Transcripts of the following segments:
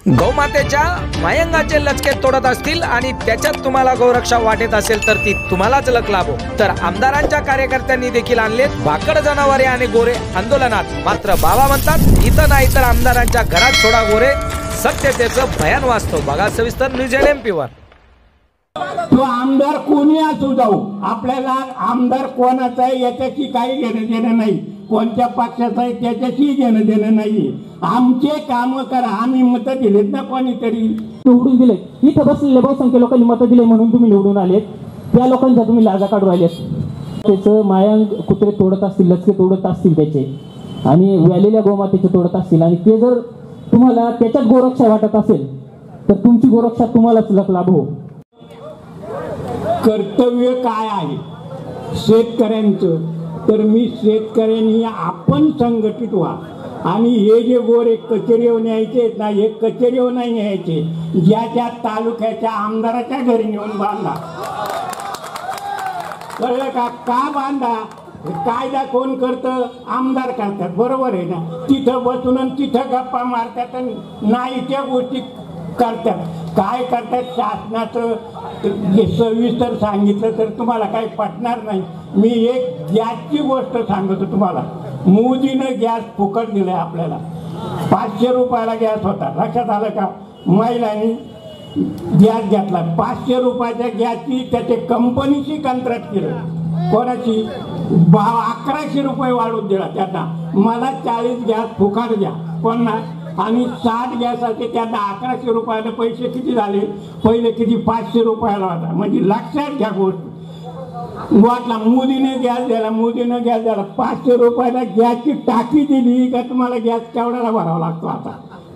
गौमातेच्या मायंगाचे लचके तोडत असतील आणि त्याच्यात तुम्हाला गौरक्षा वाटत असेल तर ती तुम्हालाच लक लाभो। तर आमदारांच्या कार्यकर्त्यांनी देखील आणलेत भाकड जनावरे आणि गोरे आंदोलनात। मात्र बाबा म्हणतात इथं नाही तर आमदारांच्या घरात सोडा गोरे, सत्यतेचं भयान वास्तव। बघा सविस्तर न्यूज LMP वर। तो आमदार कोणी असू जाऊ, आपल्याला आमदार कोणाचा आहे याच्याशी काही घेणं देणं नाही, कोणत्या पक्षाचा आहे त्याच्याशी घेणं देणं नाही। आमचे काम करा, आम्ही मतं दिलेत ना कोणीतरी निवडून दिले। इथं बसलेले बहुसंख्य लोकांनी मतं दिले म्हणून तुम्ही निवडून आलेत, त्या लोकांच्या तुम्ही लाजा काढून राहिलेत। त्याचं मायांग कुत्रे तोडत असतील, लचके तोडत असतील त्याचे, आणि व्यालेल्या गोमातेचे तोडत असतील, आणि ते जर तुम्हाला त्याच्यात गोरक्षा वाटत असेल तर तुमची गोरक्षा तुम्हालाच लक लाभो। कर्तव्य काय आहे शेतकऱ्यांचं, तर मी शेतकऱ्यांनी आपण संघटित व्हा, आणि हे जे गोरे कचेरीवर न्यायचे ना, हे कचेरीवर नाही न्यायचे, ज्याच्या तालुक्याच्या आमदाराच्या घरी नेऊन बांधा। कळलं का? का बांधा? कायदा कोण करतं? आमदार करतात, बरोबर आहे ना? तिथं बसून तिथं गप्पा मारतात, नाही त्या गोष्टी करतात। काय करतात शासनाचं सविस्तर सांगितलं तर तुम्हाला काही पटणार नाही। मी एक गॅसची गोष्ट सांगतो तुम्हाला। मोदीनं गॅस फुकट दिलाय आपल्याला, 500 रुपयाला गॅस होता, लक्षात आलं का? महिलांनी गॅस घेतला 500 रुपयाच्या गॅसची, त्याचे कंपनीची कंत्राट केलं, कोणाची? 1100 रुपये वाढवून दिला त्यांना। मला 40 गॅस फुकट द्या, कोणा? आणि 60 गॅसाचे त्यांना 1100 रुपयाला पैसे किती झाले? पहिले किती? 500 रुपयाला होता। म्हणजे लक्षात घ्या गोष्ट। वाटला मोदीने गॅस द्यायला, मोदीने गॅस द्यायला 500 रुपयाला गॅसची टाकी दिली का? तुम्हाला गॅस केवढ्याला भरावा लागतो आता?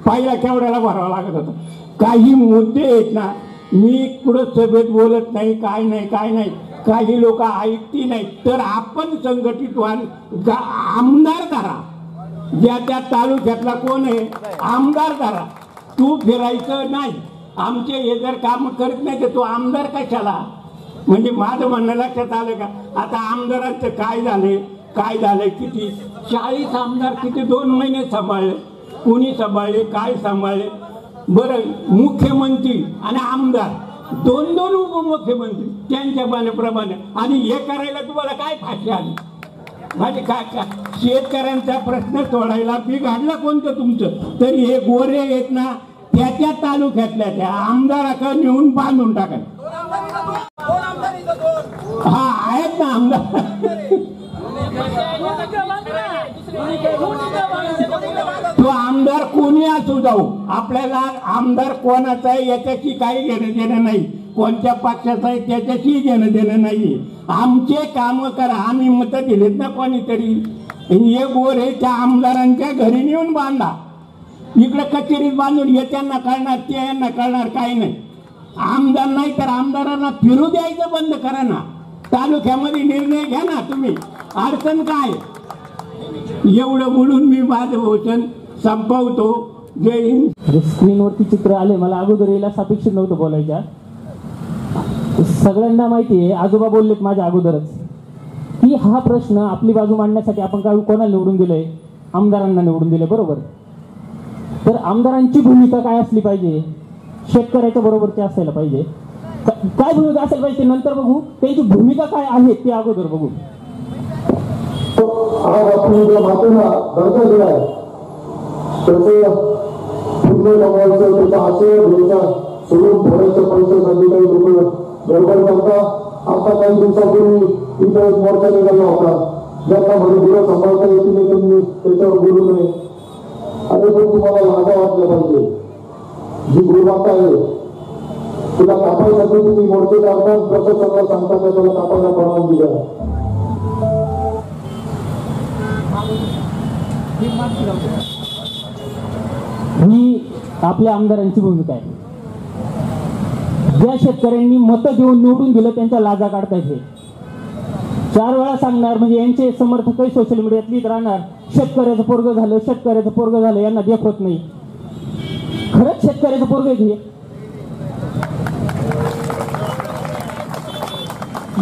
पहिला केवढ्याला भरावा लागत होता? काही मुद्दे आहेत ना, मी पुढे सभेत बोलत नाही, काय नाही काय नाही, काही लोक ऐकती नाही, तर आपण संघटित व्हा, आमदार करा। ज्या त्या तालुक्यातला कोण आहे आमदार करा, तू फिरायचं नाही। आमचे हे जर काम करत नाही तर तू आमदार कशाला? म्हणजे माझं म्हणणं लक्षात आलं का? आता आमदारांचं काय झाले, काय झालंय? किती 40 आमदार किती 2 महिने सांभाळले, कुणी सांभाळले, काय सांभाळले? बरं, मुख्यमंत्री आणि आमदार 2-2 उपमुख्यमंत्री त्यांच्या बाण्याप्रमाणे, आणि हे करायला तुम्हाला काय फाशी आली? म्हणजे काय शेतकऱ्यांचा प्रश्न सोडायला बिघडला कोणतं तुमचं? तरी हे गोरे आहेत ना, त्याच्या तालुक्यातल्या त्या आमदाराकडे नेऊन बांधून टाका। हा आहेत ना आमदार, तो आमदार कोणी असू जाऊ, आपल्याला आमदार कोणाचा आहे याच्याशी काही घेणं देणं नाही, कोणत्या पक्षाचा आहे त्याच्याशी घेणं देणं नाही। आमचे काम करा, आम्ही मतं दिलेत ना कोणीतरी। हे गोरे त्या आमदारांच्या घरी नेऊन बांधा, इकडे कचेरीत बांधून, हे त्यांना कळणार, ते यांना कळणार, काही नाही। आमदार नाही तर आमदारांना फिरू द्यायचं बंद करा ना, तालुक्यामध्ये निर्णय घ्या ना तुम्ही, अडचण काय? एवढं बोलून मी माझं वचन संपवतो। जय हिंद। स्क्रीनवरती चित्र आले, मला अगोदर याला अपेक्षित नव्हतं बोलायच्या। सगळ्यांना माहिती आहे, आजोबा बोललेत माझ्या अगोदरच, की हा प्रश्न आपली बाजू मांडण्यासाठी आपण काय कोणाला निवडून दिलंय? आमदारांना निवडून दिले, बरोबर? तर आमदारांची भूमिका काय असली पाहिजे? शेतकऱ्याच्या बरोबरची असायला पाहिजे। काय भूमिका असायला पाहिजे ते नंतर बघू, त्यांची भूमिका काय आहे ते अगोदर बघू। आज आपण ज्या मातेला दर्जा दिलाय त्याचं पुण्य कमवायचं, त्याचा आशय घ्यायचा, सोडून थोड्याशा पैसे संध्याकाळी रुपये गडबड करता। आता काही दिवसापूर्वी इथे एक मोर्चा निघाला होता, ज्यांना म्हणजे गुरं सांभाळता येत नाही तुम्ही त्याच्यावर बोलू नये, आणि तो तुम्हाला लाजा वाटलं पाहिजे। जी गुरुमाता आहे तिला कापायसाठी तुम्ही मोर्चे काढता, प्रशासनाला सांगता का त्याला कापायला परवानगी द्या। ही आपल्या आमदारांची भूमिका आहे। ज्या शेतकऱ्यांनी मतं देऊन निवडून दिलं त्यांच्या लाजा काढतायत, हे 4 वेळा सांगणार, म्हणजे यांचे समर्थकही सोशल मीडियात लिहित राहणार, शेतकऱ्याचं पोरग झालं, शेतकऱ्याचं पोरग झालं, यांना देखत नाही। खरंच शेतकऱ्याचं पोरग आहे हे?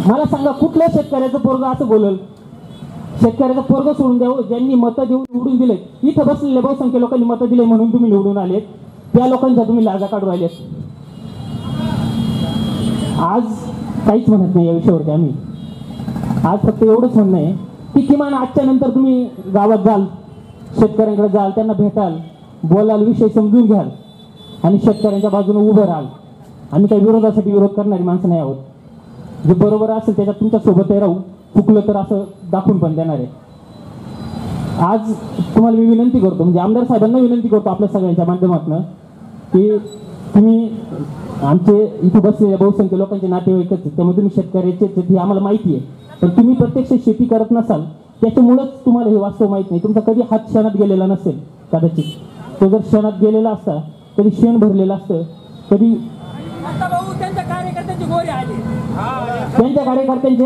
मला सांगा, कुठल्या शेतकऱ्याचं पोरग असं बोलल? शेतकऱ्याचं पोरग सोडून द्यावं, ज्यांनी मतं देऊन निवडून दिले। इथं बसलेले बहुसंख्य लोकांनी मतं दिले म्हणून तुम्ही निवडून आलेत, त्या लोकांच्या तुम्ही लाजा काढू राहिलेत. आज काहीच म्हणत नाही या विषयावरती आम्ही. आज फक्त एवढंच म्हणणं आहे की किमान आजच्या नंतर तुम्ही गावात जाल, शेतकऱ्यांकडे जाल, त्यांना भेटाल, बोलाल, विषय समजून घ्याल आणि शेतकऱ्यांच्या बाजूने उभं राहाल. आम्ही काही विरोधासाठी विरोध करणारी माणसं नाही आहोत. जे बरोबर असेल त्याच्यात तुमच्या सोबतही राहू, चुकलं तर असं दाखवून पण देणार आहे. आज तुम्हाला मी विनंती करतो, म्हणजे आमदार साहेबांना विनंती करतो आपल्या सगळ्यांच्या माध्यमातून, की तुम्ही आमचे इथे बसलेल्या बहुसंख्य लोकांचे नातेवाईकच आहेत, त्यामुळे तुम्ही शेतकऱ्याचे हे आम्हाला माहिती आहे. पण तुम्ही प्रत्यक्ष शेती करत नसाल, त्याच्यामुळंच तुम्हाला हे वास्तव माहीत नाही. तुमचा कधी हात क्षणात गेलेला नसेल. कदाचित तो जर क्षणात गेलेला असता, कधी शेण भरलेलं असतं, कधी त्यांच्या कार्यकर्त्यांचे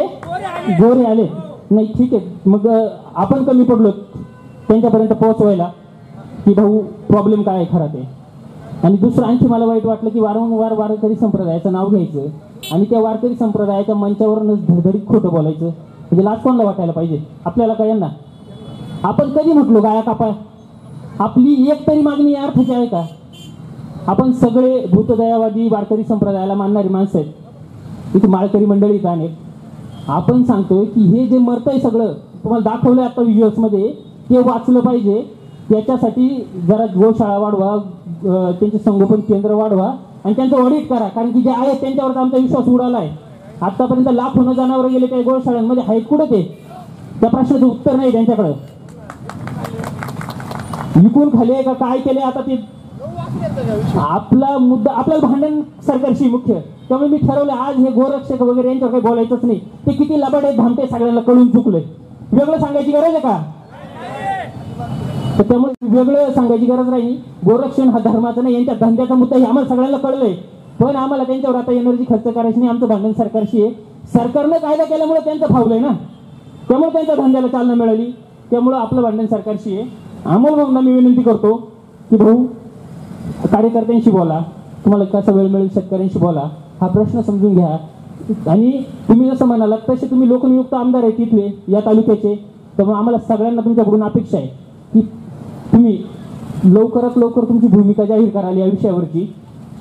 गोरे आले नाही. ठीक आहे, मग आपण कमी पडलो त्यांच्यापर्यंत पोहोचवायला की भाऊ प्रॉब्लेम काय आहे खरा ते. आणि दुसरं आणखी मला वाईट वाटलं की वारंवार वारकरी संप्रदायाचं नाव घ्यायचं आणि त्या वारकरी संप्रदायाच्या मंचावरूनच धडधडीत खोटं बोलायचं. म्हणजे लाज कोणाला वाटायला पाहिजे? आपल्याला काय यांना? आपण कधी म्हटलो गाया कापा? आपली एक तरी मागणी या अर्थाची आहे का? आपण सगळे भूतदयावादी वारकरी संप्रदायाला मानणारी माणसं आहेत. इथे माळकरी मंडळी अनेक. आपण सांगतोय की हे जे मरतंय सगळं तुम्हाला दाखवलं आता व्हिडिओजमध्ये, ते वाचलं पाहिजे. त्याच्यासाठी जरा गोशाळा वाढवा, त्यांचे संगोपन केंद्र वाढवा आणि त्यांचं ऑडिट करा. कारण की जे आहेत त्यांच्यावर आमचा विश्वास उडाला आहे. आतापर्यंत लाखोनं जनावरं गेले त्या गोशाळांमध्ये, आहेत कुठं ते? त्या प्रश्नाचं उत्तर नाही त्यांच्याकडं. विकून खाली आहे का काय केले? आता ते आपला मुद्दा, आपल्याला भांडण सरकारशी मुख्य. त्यामुळे मी ठरवलं आज हे गोरक्षक वगैरे यांच्यावर काही बोलायचंच नाही. ते किती लबाड आहेत भामटे सगळ्यांना कळून चुकले. वेगळं सांगायची गरज आहे का? तर त्यामुळे वेगळं सांगायची गरज नाही. गोरक्षण हा धर्माचा नाही, यांच्या धंद्याचा मुद्दा हे आम्हाला सगळ्यांना कळलंय. पण आम्हाला त्यांच्यावर आता एनर्जी खर्च करायची नाही. आमचं भांडण सरकारशी आहे. सरकारनं कायदा केल्यामुळे त्यांचं फावलंय ना, त्यामुळे त्यांच्या धंद्याला चालना मिळाली. त्यामुळे आपलं भांडण सरकारशी आहे. अमोल भाऊंना मी विनंती करतो की भाऊ कार्यकर्त्यांशी बोला, तुम्हाला कसा वेळ मिळेल शेतकऱ्यांशी बोला, हा प्रश्न समजून घ्या. आणि तुम्ही जसं म्हणालात तसे तुम्ही लोकनियुक्त आमदार आहे तिथले या तालुक्याचे. त्यामुळे आम्हाला सगळ्यांना तुमच्याकडून अपेक्षा आहे की तुम्ही लवकरात लवकर तुमची भूमिका जाहीर कराल या विषयावरची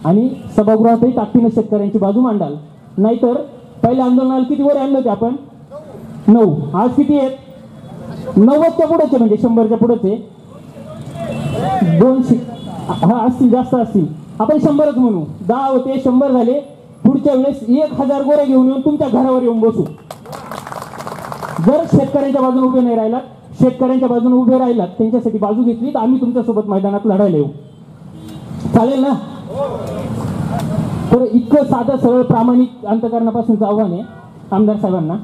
आणि सभागृहातही ताकदीनं शेतकऱ्यांची बाजू मांडाल. नाहीतर पहिल्या आंदोलनाला किती वर आणलं होते आपण? 9. आज किती आहेत? 90च्या पुढेचे, म्हणजे 100च्या पुढेचे. 200 हा असतील, जास्त असतील. आपण 100च म्हणू. 10 होते, 100 झाले. पुढच्या वेळेस 1000 गोरे घेऊन येऊन तुमच्या घरावर येऊन बसू. जर शेतकऱ्यांच्या बाजूने उभे नाही राहिलात, शेतकऱ्यांच्या बाजूने उभे राहिलात, त्यांच्यासाठी बाजू घेतली तर आम्ही तुमच्यासोबत मैदानात लढायला येऊ. चालेल ना? तर इतकं साधं सरळ प्रामाणिक अंतकरणापासूनचं आव्हान आहे आमदार साहेबांना.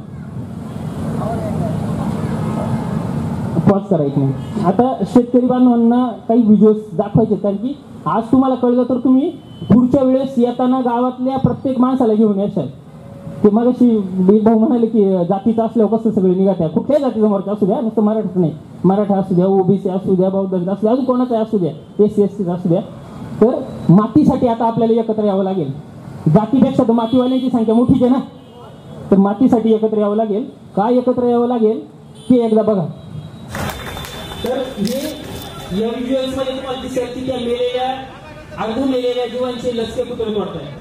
पॉज करायची नाही. आता शेतकरी बांधवांना काही व्हिडिओज दाखवायचे, कारण की आज तुम्हाला कळलं तर तुम्ही पुढच्या वेळेस येताना गावातल्या प्रत्येक माणसाला घेऊन याल. ते मगाशी भाऊ म्हणाले की जातीचं असल्यावर कसं सगळे निघात्या, कुठल्याही जातीचा मोर्चा असू द्या, नुसतं मराठाच नाही, मराठा असू द्या, ओबीसी असू द्या, बौद्ध असू द्या, अजून कोणाचा असू द्या, SC ST असू द्या. तर मातीसाठी आता आपल्याला एकत्र यावं लागेल. जातीपेक्षा तर मातीवाल्यांची संख्या मोठीच आहे ना, तर मातीसाठी एकत्र यावं लागेल. काय एकत्र यावं लागेल ते एकदा बघा. तर हे या व्हिडिओजमध्ये तुम्हाला दिसेल की त्या मेलेल्या, अर्ध मेलेल्या जीवांचे लचके पुतळे तोडतात.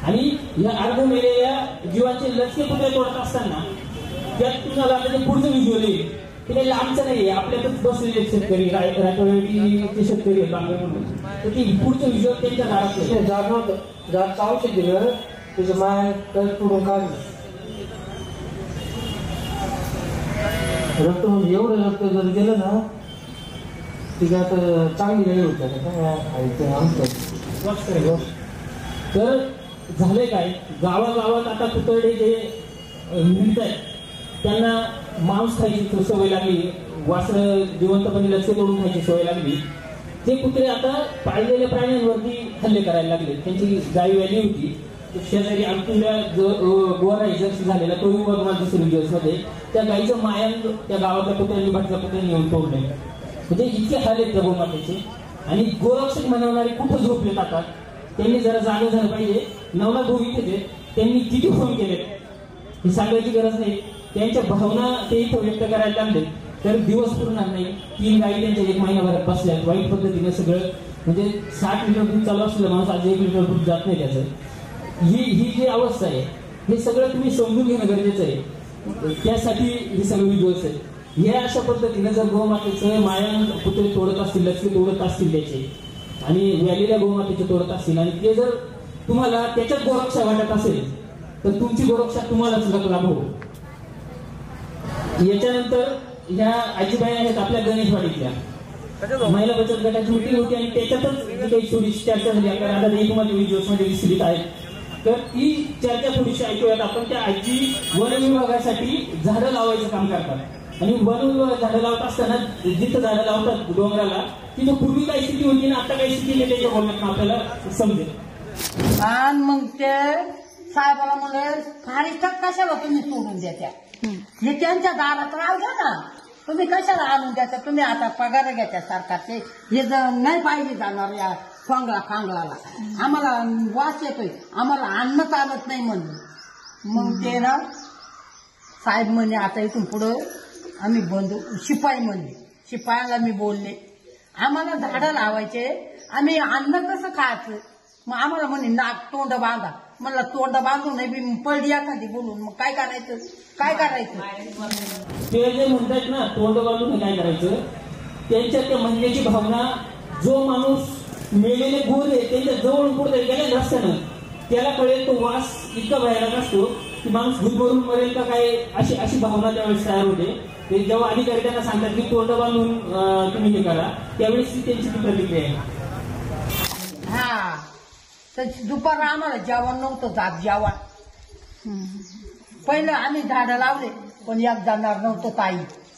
आणि या अर्ध मेलेल्या जीवांचे लचके पुतळे तोडत असताना त्यात तुम्हाला आता जे पुढचं व्हिज्युअल येईल ते लांबचं नाही आहे, आपल्यातच बसलेले शेतकरी, रायगडचे शेतकरी आहेत बांगडे म्हणून. तर ती पुढचं व्हिज्युअल त्यांच्या दारात जात औषध दिलं तुझं माय तर तोडून काढलं. रक्त म्हणजे एवढं रक्त जर गेलं ना ती आता चांगली वेळ होत्या. तर झाले काय, गावागावात आता पुतळे जे मिळत आहेत त्यांना मांस खायची सवय लागली, वासरं जिवंतपणे लक्ष तोडून खायची सवय लागली. ते कुत्रे आता पाळलेल्या प्राण्यांवरती हल्ले करायला लागले. त्यांची गाय व्हॅली होती, शेजारी आमच्या गोरा जर्सी झालेला तो तुम्हाला दिसेल व्हिडिओजमध्ये. त्या गाईचं मायन त्या गावातल्या कुत्र्यांनी, भाटल्या कुत्र्यांनी येऊन तोडले. म्हणजे इतके हाल आहेत गोमातेचे. आणि गोरक्षक म्हणवणारे कुठं झोपलेत आता, त्यांनी जरा जागा झालं पाहिजे. नवनाथ भाऊ इथे त्यांनी किती फोन केले हे सांगायची गरज नाही. त्यांच्या भावना ते इथं व्यक्त करायला लागले तर दिवस पुरणार नाही. 3 गाई त्यांच्या 1 महिन्याभरात बसल्यात, वाईट पद्धतीने सगळं म्हणजे 60 लिटर दूध चालू असलेला माणूस आज 1 लिटर दूध जात नाही त्याचं. ही जी अवस्था आहे हे सगळं तुम्ही समजून घेणं गरजेचं आहे. त्यासाठी हे सगळं दिवस आहे. हे अशा पद्धतीने जर गोमातेचं माया पुतळे तोडत असतील, लक्ष्मी तोडत असतील त्याचे आणि व्यालीला गोमातेचे तोडत असतील आणि ते जर तुम्हाला त्याच्यात गोरक्षा वाटत असेल तर तुमची गोरक्षा तुम्हालाच लाभ हो. याच्यानंतर ह्या आजीबाई आहेत आपल्या गणेशवाडीतल्या महिला बचत गटाची मीटिंग होती आणि त्याच्यातच काही थोडीशी चर्चा झाली. आपल्या आता तुम्हाला व्हिडिओमध्ये विस्तृत आहेत तर ती चर्चा थोडीशी ऐकूयात आपण. त्या आजी वन विभागासाठी झाडं लावायचं काम करतात आणि वन विभाग झाडं लावत असताना जिथं झाडं लावतात डोंगराला तिथं पूर्वी काय स्थिती होती ना आता काही स्थिती नाही त्याच्या बोलण्यात आपल्याला समजेल. आणि मग ते साहेबाला म्हणलं फारिस्टात कशाला तुम्ही सोडून द्यात्या, हे त्यांच्या दारात राहू द्या ना, तुम्ही कशाला आणून द्याच्या, तुम्ही आता पगार घ्याच्या सरकारचे, हे जर नाही पाहिजे जाणार या कांगळाला आम्हाला वास येतोय, आम्हाला अन्न चालत नाही म्हणून. मग ते ना साहेब म्हणे आता इथून पुढं आम्ही बंद शिपाई म्हणले, शिपायाला मी बोलले आम्हाला झाडं लावायचे, आम्ही अन्न कसं खायचं. मग आम्हाला म्हणे नाक तोंड बांधा. म्हणलं तोंड बांधून नाही बी पडली एखादी बोलून मग काय करायचं, काय करायचं. ते जे म्हणतात ना तोंड बांधून काय करायचं, त्यांच्या त्या म्हणण्याची भावना जो माणूस मेलेले गोरे त्यांच्या जवळ पुढे गेल्या रस्त्यानं त्याला कळेल तो वास इतका भयानक असतो की माणूस गुदमरून मरेल का काय अशी भावना त्यावेळेस तयार होते. ते जेव्हा अधिकारी त्यांना सांगतात की तोंड बांधून तुम्ही हे करा त्यावेळेस त्यांची ती प्रतिक्रिया आहे. हा तर दुपारला आम्हाला जेवण नव्हतं जात. जेवण पहिलं आम्ही झाडं लावले पण एक जाणार नव्हतं ताई.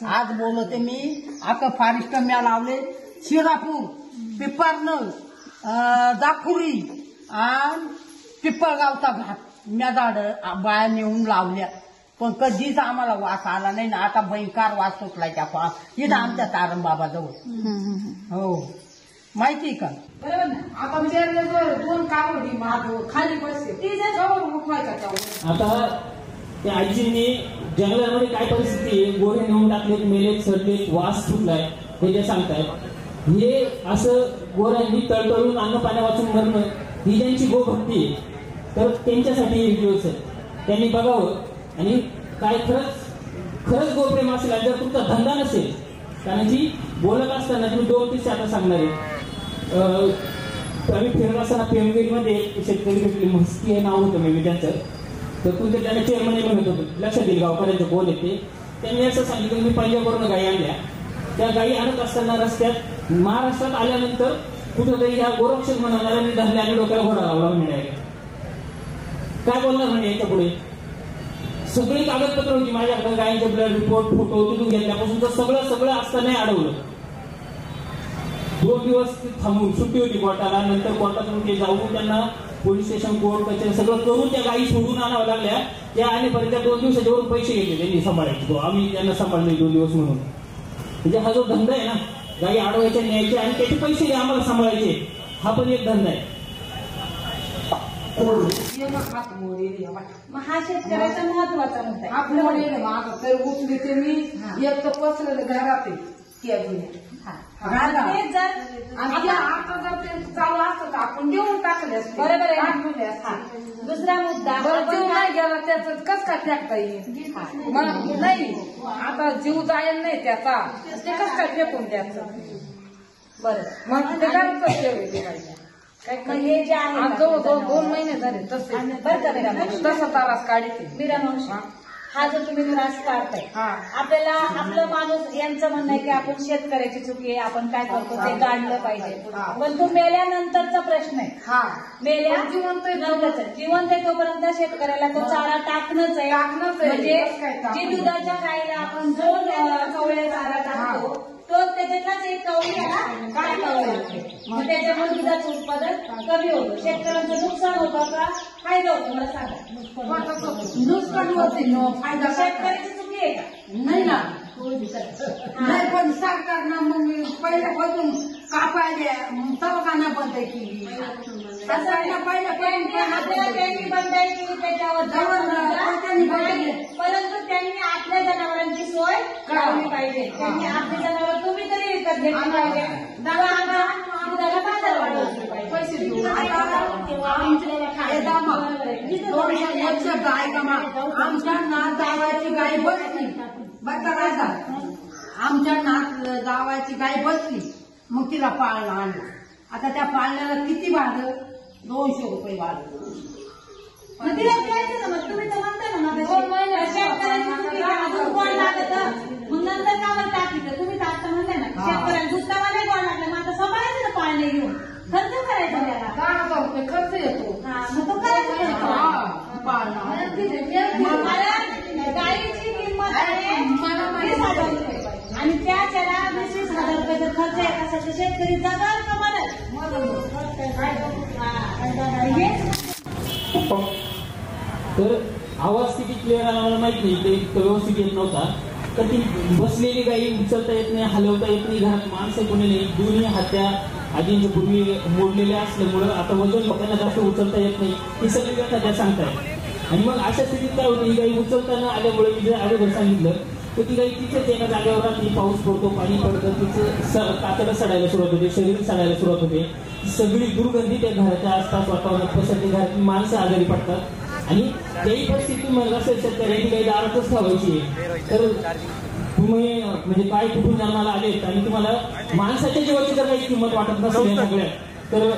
आज बोलवते मी आता फारिस्ट म्या लावले शिरापूर, पिपरनल, दाखुरी आणि पिपळगावचा घाट म्या झाडं बाया नेऊन लावल्या पण कधीच आम्हाला वास आला नाही ना. आता भयंकर वास सुटलाय त्या इथं आमच्या तारंबाबाजवळ. हो माहिती का बरोबर ना. आता विचारलं 2 कावडी मागं खाली बसते ती जवळ उठवायचा. आता त्या आजींनी जंगलामध्ये काय परिस्थिती आहे, गोरे नेऊन टाकलेत, मेलेत, सडलेत, वास सुटलाय हे जे सांगतायत. हे असं गोऱ्यांनी तळतळून अन्न पाण्या वाचून मरणं ही ज्यांची गोभक्ती आहे तर त्यांच्यासाठी हे दिवस आहे. त्यांनी बघावं आणि काय खरंच गोप्रेम असेल आणि जर तुमचा धंदा नसेल, कारण की बोलत असताना तुम्ही 2 किस्से आता सांगणार आहे. आम्ही फिरत असताना पेमगिरीमध्ये शेतकरी भेटली, मस्ती हे नाव होतं मी त्यांचं, तर तुमचं त्यांना चेअरमन म्हणत होतं, लक्षात येईल गावकऱ्यांचे कोण येते. त्यांनी असं सांगितलं मी पंजाबवरून गायी आणल्या. त्या गायी आणत असताना रस्त्यात महाराष्ट्रात आल्यानंतर कुठंतरी ह्या गोरक्षक म्हणणाऱ्यांनी धरल्याने डोक्याला घोडा लावला मिळाला. काय बोलणार म्हणजे याच्या पुढे सगळी कागदपत्र होती माझ्याकडे, गायीचे ब्लड रिपोर्ट, फोटो तिथून घेतल्यापासून तर सगळं असताना अडवलं. 2 दिवस थांबून सुट्टी होती कोर्टाला, नंतर कोर्टातून ते जाऊन त्यांना पोलीस स्टेशन कोर्ट कचेरी सगळं करून त्या गायी सोडून आणाव्या लागल्या. त्या आणेपर्यंत 2 दिवसाच्यावरून पैसे घेतले त्यांनी सांभाळायचे. आम्ही त्यांना सांभाळले 2 दिवस म्हणून. म्हणजे हा जो धंदा आहे ना गायी अडवायच्या न्यायचे आणि त्याचे पैसे घ्या आम्हाला सांभाळायचे, हा पण एक धंदा आहे. मग हा शेतकऱ्याचा महत्वाचा मुद्दा आहे. आपल्याकडे मागं तर उचली ते मी एक तर पसरलं घरात त्या जुन्या आता जर ते चालू असतं तर आपण देऊन टाकले असते. बरोबर आहे. दुसरा मुद्दा जीव नाही गेला त्याचं कसं काय फेकता येईल. नाही आता जीव जायला नाही त्याचा ते कसं काय फेकून द्यायचं. बरं मग ते हे जे आहे जवळजवळ 2 महिने झाले तसे तसं तारास काढते मीरा. हा जो तुम्ही त्रास काढताय आपल्याला आपलं माणूस यांचं म्हणणं आहे की आपण शेतकऱ्याची चुकी आहे, आपण काय करतो ते काढलं पाहिजे. पण तो मेल्यानंतरचा प्रश्न आहे. मेल्या जिवंत आहे तोपर्यंत शेतकऱ्याला तो चारा टाकणंच आहे. म्हणजे जी दुधाच्या गाईला आपण जो कवळे चारा टाकतो तो त्याच्यातलाच एक कवळ्याला काय कवळे मग त्याच्यामुळे दुधाचं उत्पादन कमी होतं. शेतकऱ्यांचं नुकसान होतं का फायदा होतो मला सांगा. नुकसान होते फायदा शेतकऱ्याची चुकी आहे का? नाही ना नाही, पण सरकारनं मग पहिल्यापासून कापायला दवाखाना बंद केली. सरकारनं पहिल्यापासून आपल्याला त्यांनी बंदाई केली त्याच्यावर परंतु त्यांनी आपल्या जनावरांची सोय करावी पाहिजे. त्यांनी आपली जनावर तुम्ही तरी विकत घेतली पाहिजे. आपल्याला बाजार वाढवली पाहिजे. पैसे देऊन गाय गमा आमच्या नात जावायची गाय बसली बघा राजा, आमच्या नात जावायची गाय बसली, मग तिला पाळणं आणलं. आता त्या पाळण्याला किती भाडं? 200 रुपये भाडं. मग तिला द्यायचं ना. मग तुम्ही तर म्हणता ना अजून गोड लागत मग नंतर का मग टाकीचं तुम्ही तर आता म्हणताय ना शेतकऱ्यांना दुसरा नाही गोड लागलं. मग आता सांभाळायचं ना पाळणे घेऊन खर्च करायचा त्याला 10,000 रुपये खर्च येतो. मग तो करायचा गाईची किंमत आहे 20,000 रुपये आणि त्याला 20,000 रुपयाचा खर्च येत असेल तर शेतकरी जगाल का तर आवाज किती क्लिअर आला मला माहित नाही, ते व्यवस्थित येत नव्हता. तर ती बसलेली गाई उचलता येत नाही, हलवता येत नाही, घरात माणसं कोणी नाही, दोन्ही हात्या आधींच्या पूर्वी मोडलेल्या असल्यामुळं आता वजन लोकांना जास्त उचलता येत नाही. ही सगळी व्यथा त्या सांगताय. आणि मग अशा स्थितीत काय होतं, ही गाई उचलताना आल्यामुळे मी जर अगोदर सांगितलं तर ती गाई तिथेच एका जागेवर राहते. पाऊस पडतो, पाणी पडतं, तिचं कातडं सडायला सुरुवात होते, शरीर सडायला सुरुवात होते. सगळी दुर्गंधी त्या घराच्या आसपास वातावरणात पसरते, घरातली माणसं आजारी पडतात. आणि त्याही परिस्थिती म्हणत असेल शेतकऱ्यांनी गाई दारातच ठेवायची. तर तुम्ही म्हणजे काय कुठून जन्माला आलेत आणि तुम्हाला माणसाच्या जीवाची जर काही किंमत वाटत नसेल सगळ्या तर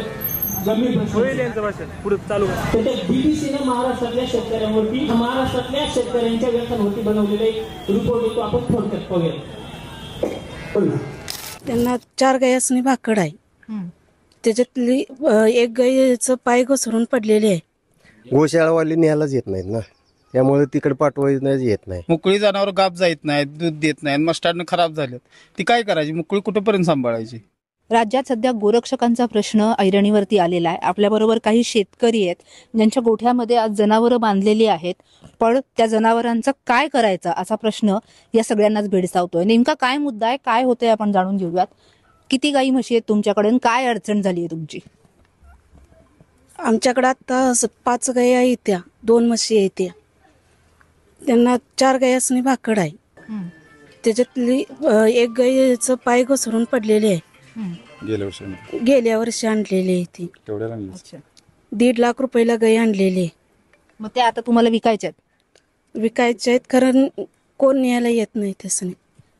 गंभीर प्रश्न पुढे चालू. तर त्या बीबीसीने महाराष्ट्रातल्या शेतकऱ्यांवरती महाराष्ट्रातल्या शेतकऱ्यांच्या व्यथांवरती बनवलेले रिपोर्ट येतो, आपण थोडक्यात पाहूया. त्यांना 4 गाई असणे भाकड आहे. त्याच्यातली एक गाईचं पाय घसरून पडलेले आहे. गोशाळावाली न्यायलाच येत नाहीत ना, त्यामुळे तिकडे पाठवायला येत नाही. मोकळी जनावर गाप जात नाहीत, दूध देत नाहीत, मस्टार्डनं खराब झालेत. ती काय करायची? मोकळी कुठेपर्यंत सांभाळायची? राज्यात सध्या गोरक्षकांचा प्रश्न ऐरणीवरती आलेला आहे. आपल्याबरोबर काही शेतकरी आहेत ज्यांच्या गोठ्यामध्ये आज जनावरं बांधलेली आहेत, पण त्या जनावरांचं काय करायचं असा प्रश्न या सगळ्यांनाच भेडसावतोय. नेमका काय मुद्दा आहे, काय होतंय आपण जाणून घेऊयात. किती गाई म्हशी आहेत तुमच्याकडे, काय अडचण झाली आहे तुमची? आमच्याकडे आता 5 गाई आहेत, त्या 2 म्हशी आहेत. त्यांना 4 गाई असणे भाकड आहे. त्याच्यातली एक गाईचं पाय घसरून पडलेले आहे. गेल्या वर्षी आणलेली आहे ती. 1.5 लाख रुपयाला गाई आणलेली. मग ते आता तुम्हाला विकायचे आहेत कारण कोण न्यायला येत नाही. तसं नाही.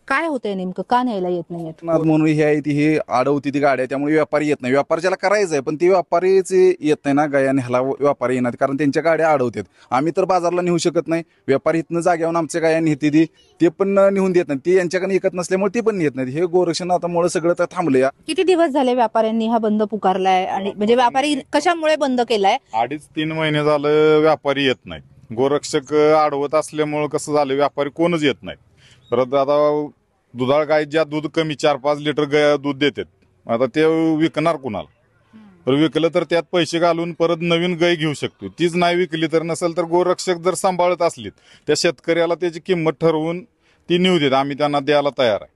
काय होतंय नेमकं, का न्यायला येत नाही? म्हणून ही आहे ती हे अडवती ती गाड्या, त्यामुळे व्यापारी येत नाही. व्यापार ज्याला करायचं आहे पण ते व्यापारीच येत नाही ना, गाया ह्याला व्यापारी येणार कारण त्यांच्या गाड्या अडवतात. आम्ही तर बाजारला नेऊ शकत नाही, व्यापारी इथनं जाग्यावर आमच्या गाया नेते ते पण नेऊन देत नाही. ते यांच्याकडे विकत नसल्यामुळे ते पण येत नाही. हे गोरक्षण आता मुळे सगळं तर थांबलं. किती दिवस झाले व्यापाऱ्यांनी हा बंद पुकारलाय आणि म्हणजे व्यापारी कशामुळे बंद केलाय? 2.5-3 महिने झालं व्यापारी येत नाही. गोरक्षक अडवत असल्यामुळे कसं झालं, व्यापारी कोणच येत नाही. परत आता दुधाळ गाय ज्या दूध कमी 4-5 लिटर दूध देतात, आता ते विकणार कुणाला? तर विकलं तर त्यात पैसे घालून परत नवीन गाय घेऊ शकतो. तीच नाही विकली तर नसेल तर गोरक्षक जर सांभाळत असलीत त्या शेतकऱ्याला त्याची किंमत ठरवून ती नेऊ देत, आम्ही त्यांना द्यायला तयार आहे.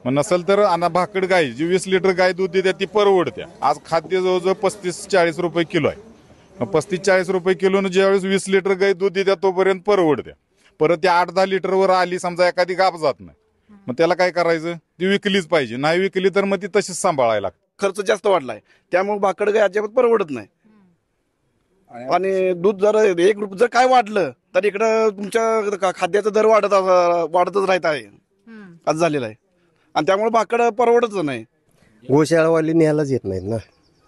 मग नसेल तर भाकड गाय जी 20 लिटर गाय दूध देते ती परवडत्या. आज खाद्य जवळजवळ 35-40 रुपये किलो आहे. 35-40 रुपये किलोनं ज्यावेळेस 20 लिटर गाय दूध देत्या तोपर्यंत परवडत्या. परत त्या 8-10 लिटरवर आली समजा एखादी गाप जात नाही, मग त्याला काय करायचं? ती विकलीच पाहिजे. नाही विकली तर मग ती तशीच सांभाळायला लागते. खर्च जास्त वाढलाय त्यामुळे भाकड गाय अजिबात परवडत नाही. आणि दूध जर 1 रुपये जर काय वाढलं तर इकडं तुमच्या खाद्याचा दर वाढतच राहत आहे, असं झालेलं आहे. आणि त्यामुळे भाकड परवडतच नाही. गोशाळावाली न्यायलाच येत नाहीत ना,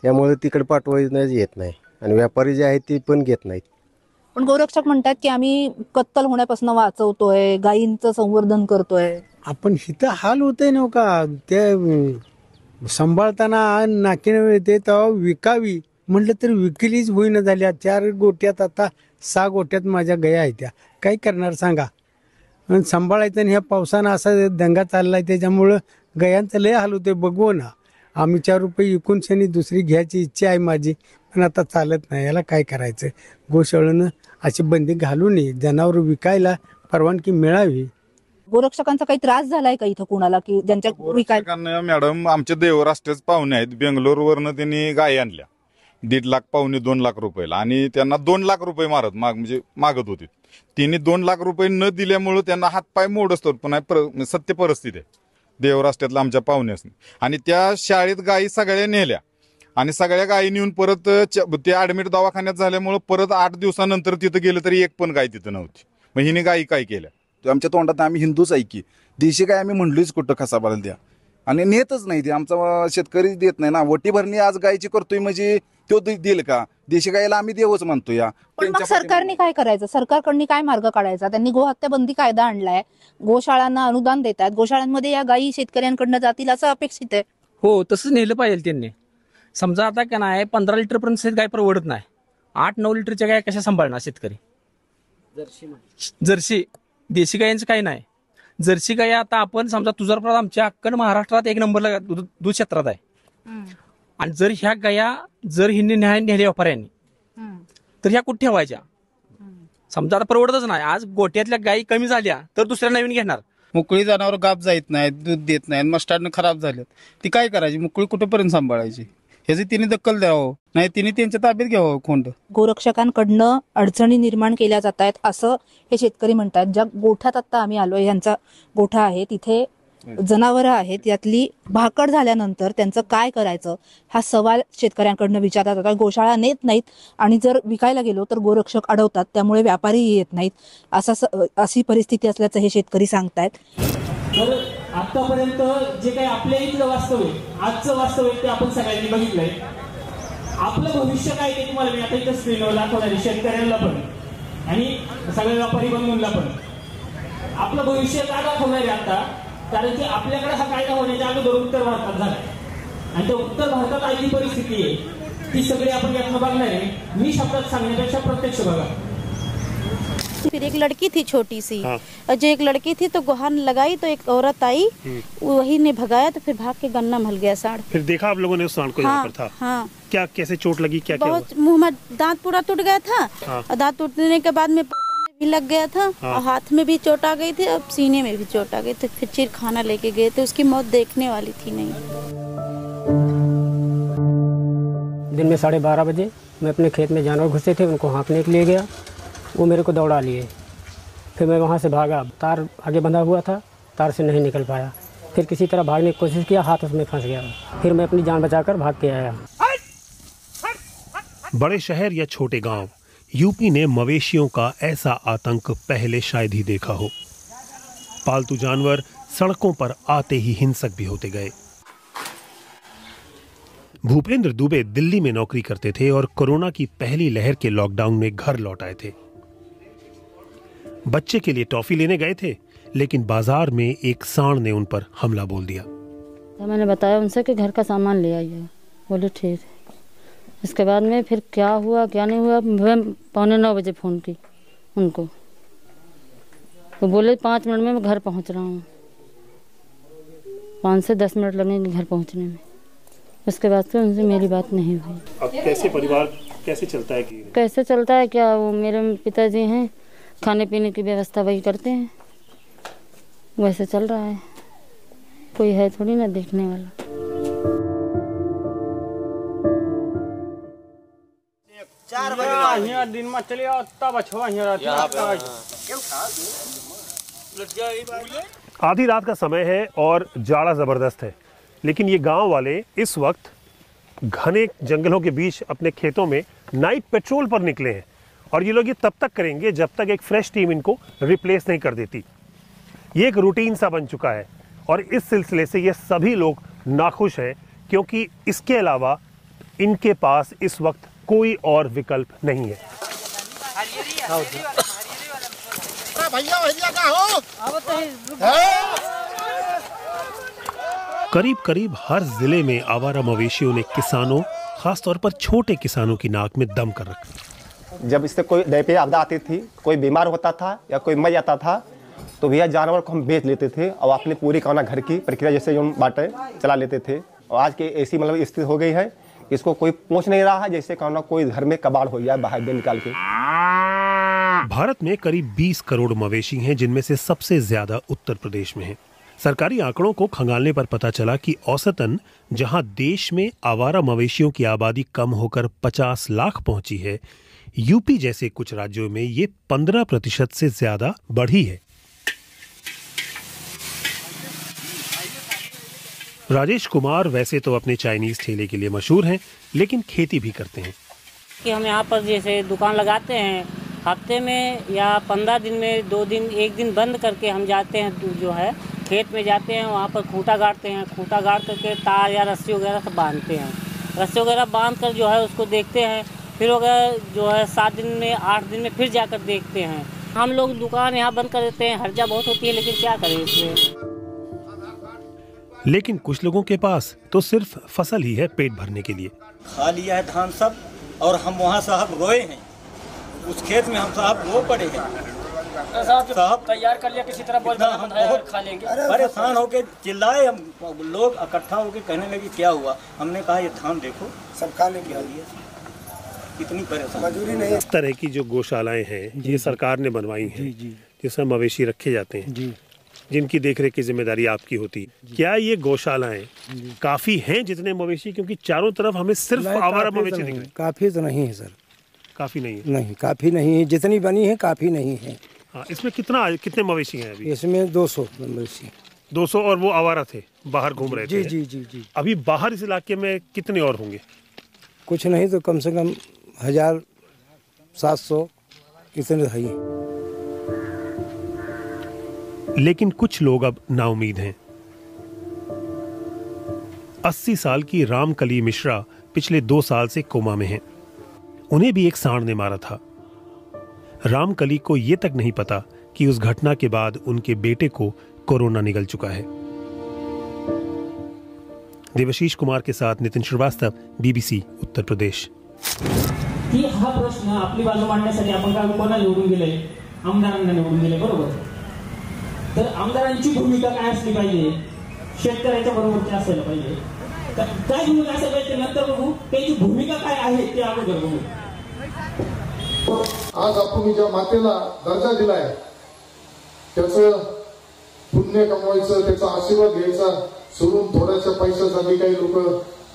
त्यामुळे तिकडे पाठवायला येत नाही. आणि व्यापारी जे आहेत ते पण घेत नाहीत. पण गोरक्षक म्हणतात की आम्ही कत्तल होण्यापासून वाचवतोय, गायींचं संवर्धन करतोय. आपण हिथं हाल होतंय नव का, ते सांभाळताना नाकीने ते तेव्हा विकावी म्हटलं तर विकलीच होईना झाल्या. 4 गोट्यात आता 6 गोट्यात माझ्या गाया आहेत. त्या काय करणार सांगा? सांभाळायचं आणि ह्या पावसानं असा दंगा चाललाय त्याच्यामुळं गायांचं लय हाल होते. बघू ना, आम्ही 4 रुपये विकून शनी दुसरी घ्यायची इच्छा आहे माझी, पण आता चालत नाही. याला काय करायचं? गोशाळेनं अशी बंदी घालू नये, जनावर विकायला परवानगी मिळावी. गोरक्षकांचा काही त्रास झालाय का इथं कुणाला की ज्यांच्या विकाय मॅडम आमचे देवराष्ट्रच पाहुणे आहेत, बेंगलोरवरनं त्यांनी गाय आणल्या 1.5 लाख पावणे 2 लाख रुपयाला, आणि त्यांना 2 लाख रुपये मागत होते. त्यांनी 2 लाख रुपये न दिल्यामुळे त्यांना हातपाय मोड असतो. पण सत्य परिस्थिती आहे देवराष्ट्रातल्या आमच्या पाहुण्यासनी. आणि त्या शाळेत गायी सगळ्या नेल्या आणि सगळ्या गायी नेऊन परत ते ऍडमिट दवाखान्यात झाल्यामुळे परत 8 दिवसानंतर तिथं गेलं तरी एक पण गाय तिथं नव्हती. मग हिने गायी काय केल्या? आमच्या तोंडात आम्ही हिंदूच ऐकी, देशी काय आम्ही म्हणलोच कुठं खसाबाला द्या, आणि नेतच नाही ते. आमचा शेतकरी देत नाही ना. वटी भरणी आज गायची करतोय म्हणजे तो देईल का? देशी गायला आम्ही देवच म्हणतो. या पण मग सरकारने काय करायचं? सरकारकडनी काय मार्ग काढायचा? त्यांनी गोहत्या बंदी कायदा आणलाय, गोशाळांना अनुदान देतात, गोशाळांमध्ये या गायी शेतकऱ्यांकडनं जातील असं अपेक्षित आहे. हो, तसंच नेलं पाहिजे त्यांनी. समजा आता काय नाही 15 लिटर पर्यंत गाय परवडत नाही, 8-9 लिटरच्या गाय कशा सांभाळणार शेतकरी? जर्सी देशी गायांचं काही नाही. जर्सी गाय आता आपण समजा तुझरपुरात आमच्या अख्खन महाराष्ट्रात 1 नंबरला दूध क्षेत्रात आहे. आणि जर ह्या गाया जर हिने नेल्या व्यापाऱ्यांनी तर ह्या कुठे ठेवायच्या? समजा आता परवडतच नाही. आज गोट्यातल्या गायी कमी झाल्या तर दुसऱ्या नवीन घेणार. मोकळी जनावर गाप जात नाहीत, दूध देत नाहीत, मस्टार्डनं खराब झालेत, ती काय करायची? मोकळी कुठेपर्यंत सांभाळायची? ह्याची तिने दखल द्यावं, नाही तिने त्यांच्या ताब्यात घ्यावं खोंड. गोरक्षकांकडनं अडचणी निर्माण केल्या जात आहेत असं हे शेतकरी म्हणतात. ज्या गोठ्यात आता आम्ही आलोय, यांचा गोठा आहे, तिथे जनावरं आहेत, यातली भाकड झाल्यानंतर त्यांचं काय करायचं हा सवाल शेतकऱ्यांकडनं विचारला जातात. गोशाळा नेत नाहीत आणि जर विकायला गेलो तर गोरक्षक अडवतात, त्यामुळे व्यापारी येत नाहीत, अशी परिस्थिती असल्याचं हे शेतकरी सांगतायत. तर आतापर्यंत जे काही आपल्या इथलं वास्तव आहे, आजचं वास्तव आहे, ते आपण सगळ्यांनी बघितलंय. आपलं भविष्य काय ते तुम्हाला मी आता इथं स्क्रीनवर दाखवणार आहे, शेतकऱ्यांना पण आणि सगळ्या व्यापारी बंधूंना पण. आपलं भविष्य काय दाखवणार आहे आता? कारण की आपल्याकडे हा कायदा होण्याच्या अगोदर उत्तर भारतात झाला आणि त्या उत्तर भारतात आली परिस्थिती आहे ती सगळी आपण यातनं बघणार आहे. मी शब्दात सांगण्यापेक्षा प्रत्यक्ष बघा. फिर एक लड़की थी छोटी सी, और जो एक लड़की थी तो गुहार लगाई तो एक औरत आई, वही ने भगाया तो फिर भाग के गन्ना मल गया सांड. फिर देखा आप लोगों ने उस सांड को यहाँ पर था? हाँ. क्या कैसे चोट लगी? क्या बहुत मुंह में दांत पूरा टूट गया था. और दांत टूटने के बाद में भी लग गया था. और हाथ में भी चोट आ गई थी और सीने में भी चोट आ गई थी. फिर चिरखाना लेके गए थे, उसकी मौत देखने वाली थी नहीं. दिन में 12:30 बजे मैं अपने खेत में जानवर घुसे थे, उनको हाँकने के लिए गया, वो मेरे को दौड़ा लिए. फिर मैं वहाँ से भागा, तार आगे बंधा हुआ था, तार से नहीं निकल पाया. फिर किसी तरह भागने की कोशिश किया, हाथ उसमें फंस गया. फिर मैं अपनी जान बचाकर भाग के आया. बड़े शहर या छोटे गांव, यूपी ने मवेशियों का ऐसा आतंक पहले शायद ही देखा हो. पालतू जानवर सड़कों पर आते ही हिंसक भी होते गए. भूपेंद्र दुबे दिल्ली में नौकरी करते थे और कोरोना की पहली लहर के लॉकडाउन में घर लौट आए थे. बच्चे के लिए टॉफी लेने गए थे, लेकिन बाजार में एक सांड ने उन पर हमला बोल दिया. तो मैंने बताया उनसे कि घर का सामान ले आइए. बोले ठीक है. इसके बाद में फिर क्या हुआ क्या नहीं हुआ, मैं 8:45 बजे फ़ोन की उनको, तो बोले 5 मिनट में मैं घर पहुंच रहा हूँ. 5 से 10 मिनट लगेंगे घर पहुंचने में. उसके बाद से उनसे मेरी बात नहीं हुई. अब कैसे परिवार कैसे चलता है? कैसे चलता है क्या, वो मेरे पिताजी हैं, खाने पीने की व्यवस्था वही करते हैं, वैसे चल रहा है. कोई है थोड़ी ना देखने वाला. दिन में चले आधी रात का समय है और जाड़ा जबरदस्त है, लेकिन ये गांव वाले इस वक्त घने जंगलों के बीच अपने खेतों में नाइट पेट्रोल पर निकले हैं. और ये लोग ये तब तक करेंगे जब तक एक फ्रेश टीम इनको रिप्लेस नहीं कर देती. ये एक रूटीन सा बन चुका है और इस सिलसिले से ये सभी लोग नाखुश हैं, क्योंकि इसके अलावा इनके पास इस वक्त कोई और विकल्प नहीं है. करीब करीब हर जिले में आवारा मवेशियों ने किसानों, खासतौर पर छोटे किसानों की नाक में दम कर रखा. जब इससे कोई दैवीय आपदा आती थी, कोई बीमार होता था या कोई मर जाता था, तो भैया जानवर को हम बेच लेते थे और अपनी पूरी काना घर की प्रक्रिया जैसे जो बातें चला लेते थे. और आज की ऐसी मतलब स्थिति हो गई है, इसको कोई पूछ नहीं रहा है, जैसे कहना कोई घर में कबाड़ हो गया बाहर दिन निकाल के. भारत में करीब 20 करोड़ मवेशी हैं, जिनमें से सबसे ज्यादा उत्तर प्रदेश में हैं। सरकारी आंकड़ों को खंगालने पर पता चला कि औसतन जहां देश में आवारा मवेशियों की आबादी कम होकर 50 लाख पहुंची है, यूपी जैसे कुछ राज्यों में ये 15% से ज्यादा बढ़ी है। राजेश कुमार वैसे तो अपने चाइनीज ठेले के लिए मशहूर हैं, लेकिन खेती भी करते हैं। कि हम यहाँ पर जैसे दुकान लगाते हैं, हफ्ते में या 15 दिन में 2 दिन 1 दिन बंद करके हम जाते हैं, जो है खेत में जाते हैं, वहाँ पर खूंटा गाड़ते हैं। खूंटा गाड़ करके तार या रस्सी वगैरह सब बांधते हैं। रस्सी वगैरह बांध कर जो है उसको देखते हैं, फिर वगैरह जो है 7 दिन में 8 दिन में फिर जाकर देखते हैं। हम लोग दुकान यहाँ बंद कर देते हैं, हर्जा बहुत होती है, लेकिन क्या करें इसमें। लेकिन कुछ लोगों के पास तो सिर्फ फसल ही है पेट भरने के लिए। खा लिया है धान सब, और हम वहाँ साहब रोए हैं, उस खेत में हम साहब रो पड़े हैं। साहब तैयार कर लिया किसी तरह, हम बहुत खा लेंगे। परेशान होके चिल्लाए, हम लोग इकट्ठा होके कहने लगे क्या हुआ। हमने कहा ये धान देखो सब खाने की हाली है, कितनी परेशान मजबूरी नहीं। इस तरह की जो गौशालाएं हैं ये सरकार ने बनवाई हैं, जिसमें मवेशी रखे जाते हैं, जिनकी देखरेख की जिम्मेदारी आपकी होती है। क्या ये गौशालाएं काफी हैं जितने मवेशी? क्योंकि चारों तरफ हमें सिर्फ आवारा मवेशी दिख रहे हैं। काफी तो नहीं है सर, काफी नहीं है। नहीं, काफी नहीं है, जितनी बनी है काफी नहीं है। हाँ, इसमें कितने मवेशी हैं अभी? इसमें 200 मवेशी। 200, और वो आवारा थे, बाहर घूम रहे थे। जी जी जी। अभी बाहर इस इलाके में कितने और होंगे? कुछ नहीं तो कम से कम 1700 इतने है। लेकिन कुछ लोग अब नाउमीद हैं। 80 साल की रामकली मिश्रा पिछले 2 साल से कोमा में हैं। उन्हें भी एक सांड ने मारा था। रामकली को यह तक नहीं पता कि उस घटना के बाद उनके बेटे को कोरोना निगल चुका है। देवशीष कुमार के साथ नितिन श्रीवास्तव, बीबीसी उत्तर प्रदेश। की हा प्रश्न आपली बाजू मांडण्यासाठी आपण काय कोणाला निवडून दिले? आमदारांना निवडून दिले, बरोबर. तर आमदारांची भूमिका काय असली पाहिजे? शेतकऱ्याच्या बरोबरची असायला पाहिजे. काय भूमिका असायला पाहिजे नंतर बघू, त्यांची भूमिका काय आहे ते अगोदर बघू. आज आपण ज्या मातेला दर्जा दिलाय त्याचं पुण्य कमवायचं, त्याचा आशीर्वाद घ्यायचा सोडून थोड्याशा पैशासाठी काही लोक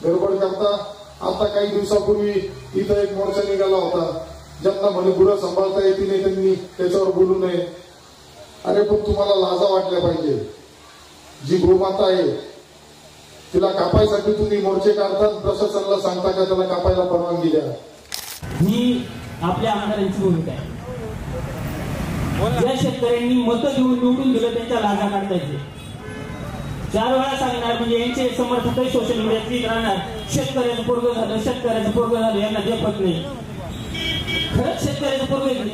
गडबड करतात। आता काही दिवसापूर्वी इथं एक मोर्चा निघाला होता, ज्यांना म्हणे गुरं सांभाळता येते नाही त्यांनी त्याच्यावर बोलू नये। अरे पण तुम्हाला लाजा वाटल्या पाहिजे, जी गोमाता आहे तिला कापायसाठी तुम्ही मोर्चे काढतात, प्रशासनाला सांगता का त्याला कापायला परवानगी द्या? ही आपल्या आमदारांची भूमिका आहे। ज्या शेतकऱ्यांनी मतं घेऊन निवडून दिलं त्यांच्या लाजा काढतायचे 4 वेळा सांगणार, म्हणजे यांचे समर्थकही सोशल मीडियात लिहित राहणार, शेतकऱ्याचं पोरगं झालं, शेतकऱ्याचं पोरगं झालं, यांना झेपत नाही। खरंच शेतकऱ्याचं पोरगं आहे की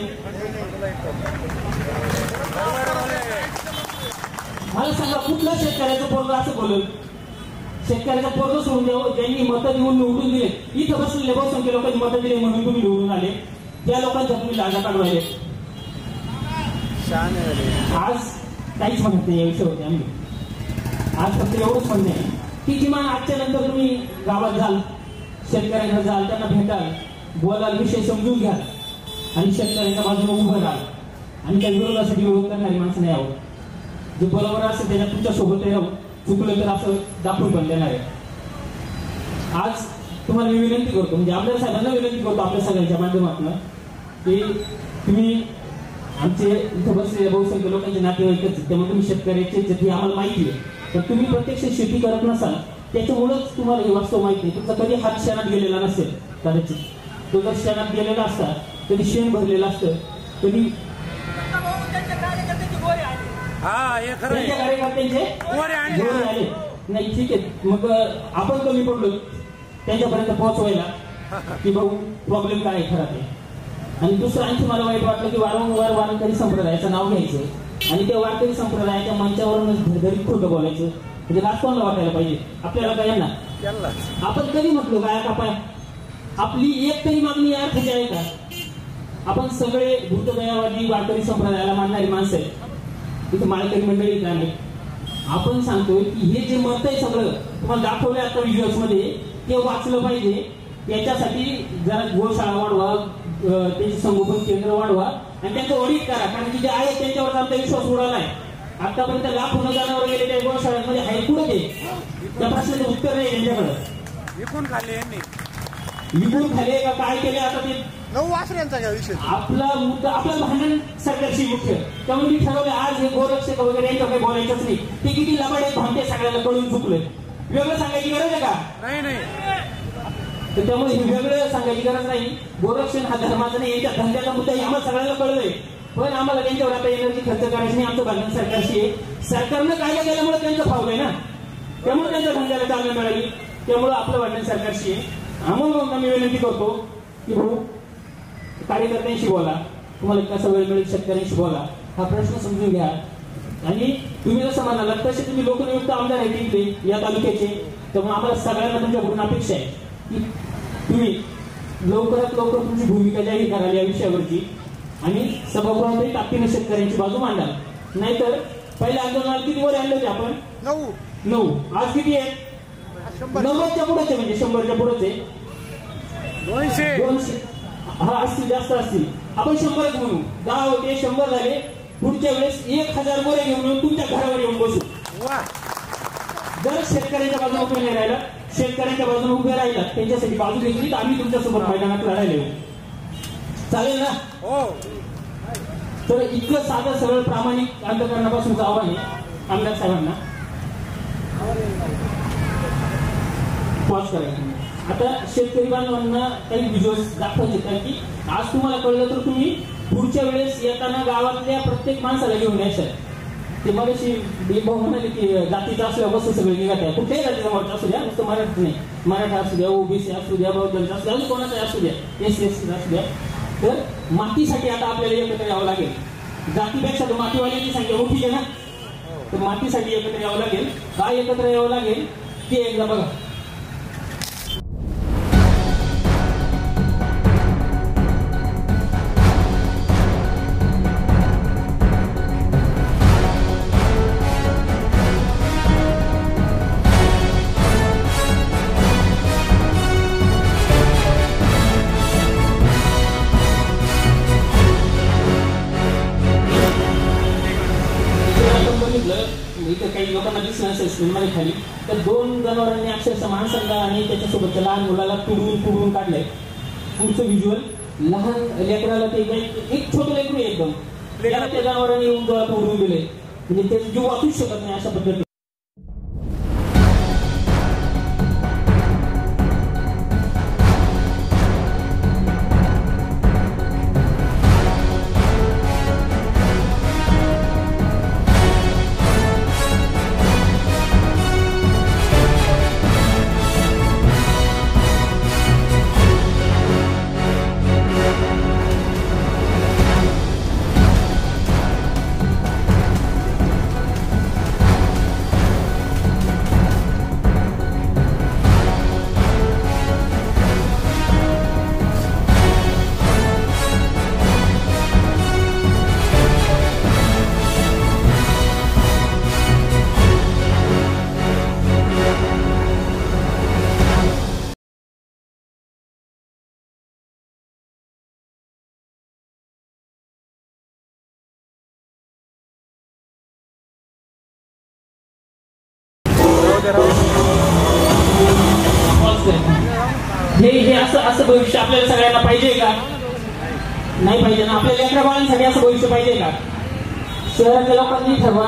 मला सांगा, कुठल्या शेतकऱ्याचं पोरगं असं बोलल? शेतकऱ्याचं पोरगं सोडून द्यावं, ज्यांनी मतं देऊन निवडून दिले, इथं बसलेले बहुसंख्य लोकांनी मतं दिले म्हणून तुम्ही निवडून आले, त्या लोकांच्या तुम्ही लाजा काढवायले। आज काहीच म्हणत नाही या विषयावरती आम्ही। आज फक्त एवढंच म्हणणं आहे की किमान आजच्या नंतर तुम्ही गावात जाल, शेतकऱ्यांना जाल, त्यांना भेटाल, बोलाल, विषय समजून घ्याल आणि शेतकऱ्यांच्या बाजूने उभं राहाल आणि त्या विरोधासाठी विरोध करणारी माणसं नाही आहोत। जे बरोबर असतं त्याच्या तुमच्या सोबत राहू, चुकलं तर असं दाखवून पण देणार आहे। आज तुम्हाला मी विनंती करतो, म्हणजे आमदार साहेबांना विनंती करतो आपल्या सगळ्यांच्या माध्यमातून की तुम्ही आमचे इथं बसलेल्या बहुसंख्य लोकांचे नातेवाईकच, त्यामुळे तुम्ही शेतकऱ्याचे जरी आम्हाला माहिती आहे, तर तुम्ही प्रत्यक्ष शेती करत नसाल त्याच्यामुळेच तुम्हाला हे वास्तव माहिती आहे। तुमचा कधी हात शेणात गेलेला नसेल कदाचित, तो जर शेणात गेलेला असता, कधी शेण भरलेलं असतं, कधी कार्यकर्त्यांचे आले नाही, ठीक आहे, मग आपण कमी पडलो त्यांच्यापर्यंत पोहोचवायला की भाऊ प्रॉब्लेम काय आहे खरं ते। आणि दुसरं आणखी मला वाईट वाटलं की वारंवार वारकरी संप्रदायाचं नाव घ्यायचं आणि त्या वारकरी संप्रदायाच्या मंचावरूनच धडधडीत खोटं बोलायचं, म्हणजे लाज कोणाला वाटायला पाहिजे? आपल्याला काय यांना? आपण कधी म्हटलो गाया कापाय? आपली एक तरी मागणी या अर्थाची आहे का? आपण सगळे भूतदयावादी वारकरी संप्रदायाला मानणारी माणसं आहेत, इथे माळकरी मंडळी झाले। आपण सांगतोय की हे जे मत आहे सगळं तुम्हाला दाखवलं आता व्हिडिओज मध्ये, ते वाचलं पाहिजे। याच्यासाठी जरा गोशाळा वाढवा, त्यांची संगोपन केंद्र वाढवा आणि त्यांचं ऑडिट करा, कारण की जे आहे त्यांच्यावर आमचा विश्वास उडालाय. आतापर्यंत लाखो जनावर गेले त्या गोशाळांमध्ये आहे कुठे ते, त्या प्रश्नाचं उत्तर नाही त्यांच्याकडे. विकून खाल्ले का काय केले आता ते 9 वासऱ्यांचा विषय. आपला मुद्दा आपलं भांडण सरकारशी मुख्य, त्यामुळे मी ठरवलं आज हे गोरक्षक वगैरे यांचं काही बोलायचंच नाही. ते किती लबाडे भांडे सगळ्याला कळून चुकले, वेगळं सांगायची गरज आहे का? नाही. तर त्यामुळे हे वेगळं सांगायची गरज नाही. गोरक्षण हा धर्माचा नाही, यांच्या धंद्याचा मुद्दा आम्हाला सगळ्यांना कळलंय, पण आम्हाला त्यांच्यावर आता एनर्जी खर्च करायची नाही. आमचं भांडण सरकारशी आहे. सरकारनं कायदा केल्यामुळे त्यांचं फावलंय ना, त्यामुळे त्यांच्या धंद्याला चालना मिळाली, त्यामुळे आपलं भांडण सरकारशी आहे. आम्हाला मी विनंती करतो की भाऊ कार्यकर्त्यांशी बोला, तुम्हाला कसा वेळ मिळेल शेतकऱ्यांशी बोला, हा प्रश्न समजून घ्या. आणि तुम्ही जसं म्हणाला तसे तुम्ही लोकनियुक्त आमदार आहेत इथले या तालुक्याचे, त्यामुळे आम्हाला सगळ्यांना तुमच्याकडून अपेक्षा आहे की तुम्ही लवकरात लवकर तुमची भूमिका जाहीर कराल या विषयावरची आणि सभागृहातही ताकदीने शेतकऱ्यांची बाजू मांडाल. नाहीतर पहिल्या आंदोलनाला किती वर आणले होते आपण? 9. आज किती आहे? 90च्या पुढेच आहे, म्हणजे 100च्या पुढेच आहे. 200 हा असतील, जास्त असतील. आपण 100च म्हणू. 10 होते, 100 झाले. पुढच्या वेळेस 1000 मोरे घेऊन येऊन तुमच्या घरावर येऊन बसू. जर शेतकऱ्यांच्या बाजूने उभे नाही राहिला, शेतकऱ्यांच्या बाजूने उभे राहिला, त्यांच्यासाठी बाजू घेतली तर आम्ही तुमच्यासोबत मैदानात लढायला येऊ. चालेल ना? तर इतकं साधं सरळ प्रामाणिक अंतकरणापासूनचं आव्हान आहे आमदार साहेबांना. पॉज करायचं. आता शेतकरी बांधवांना काही व्हिज्युअल्स दाखवायचे, कारण की आज तुम्हाला कळलं तर तुम्ही पुढच्या वेळेस येताना गावातल्या प्रत्येक माणसाला घेऊन यायचं. ते मगाशी भाऊ म्हणाले की जातीचं असल्यावर बस सगळे निघत आहे. कुठल्याही जातीचा मोर्चा असू द्या, नुसतं मराठा नाही, मराठा असू द्या, ओबीसी असू द्या, बौद्धांचा असू द्या, कोणाचा असू द्या, SC ST असू द्या. तर मातीसाठी आता आपल्याला एकत्र यावं लागेल. जातीपेक्षा तर मातीवाल्यांची संख्या मोठी आहे ना, तर मातीसाठी एकत्र यावं लागेल. काय एकत्र यावं लागेल ते एकदा बघा. इथं काही लोकांना दिसलं असेल स्क्रीनमध्ये खाली, तर 2 जनावरांनी अक्षरशः माणसाला आणि त्याच्यासोबतच्या लहान मुलाला तुडवून काढलंय. पुढचं व्हिज्युअल लहान लेकराला ते एक छोटं लेकरू एकदम त्याला त्या जनावरांनी येऊन तोडून दिले, म्हणजे त्याचा जीव वाचूच शकत नाही अशा पद्धतीने. हे असं भविष्य आपल्याला सगळ्यांना पाहिजे का? नाही पाहिजे ना. आपल्या लेकरा बाळांसाठी असं भविष्य पाहिजे का? शहरातल्या लोकांनी ठरवा.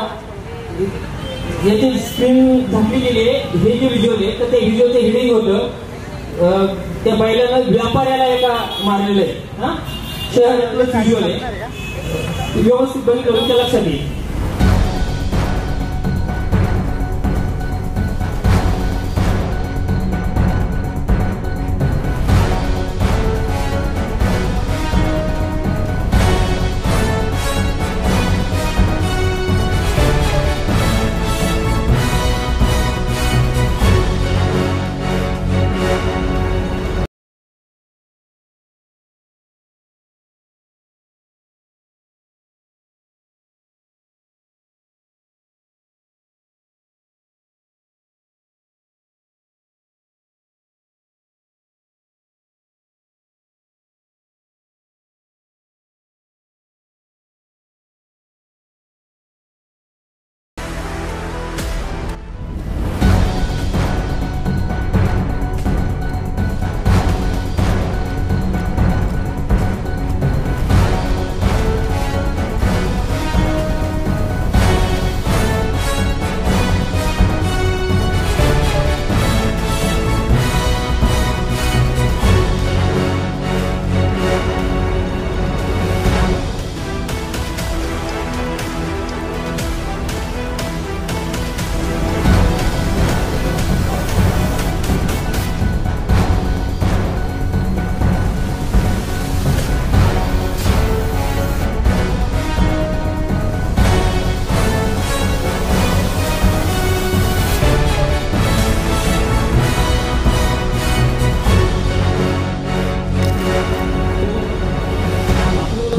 याची स्क्रीन झाकली गेली आहे, हे जे व्हिज्युअल आहे तर ते व्हिज्युअलचं हिडिंग होतं त्या बैलाला व्यापाऱ्याला एका मारलेलं आहे. शहरातलं व्हिज्युअल आहे, व्यवस्थित बघितलं तुमच्या लक्षात येईल.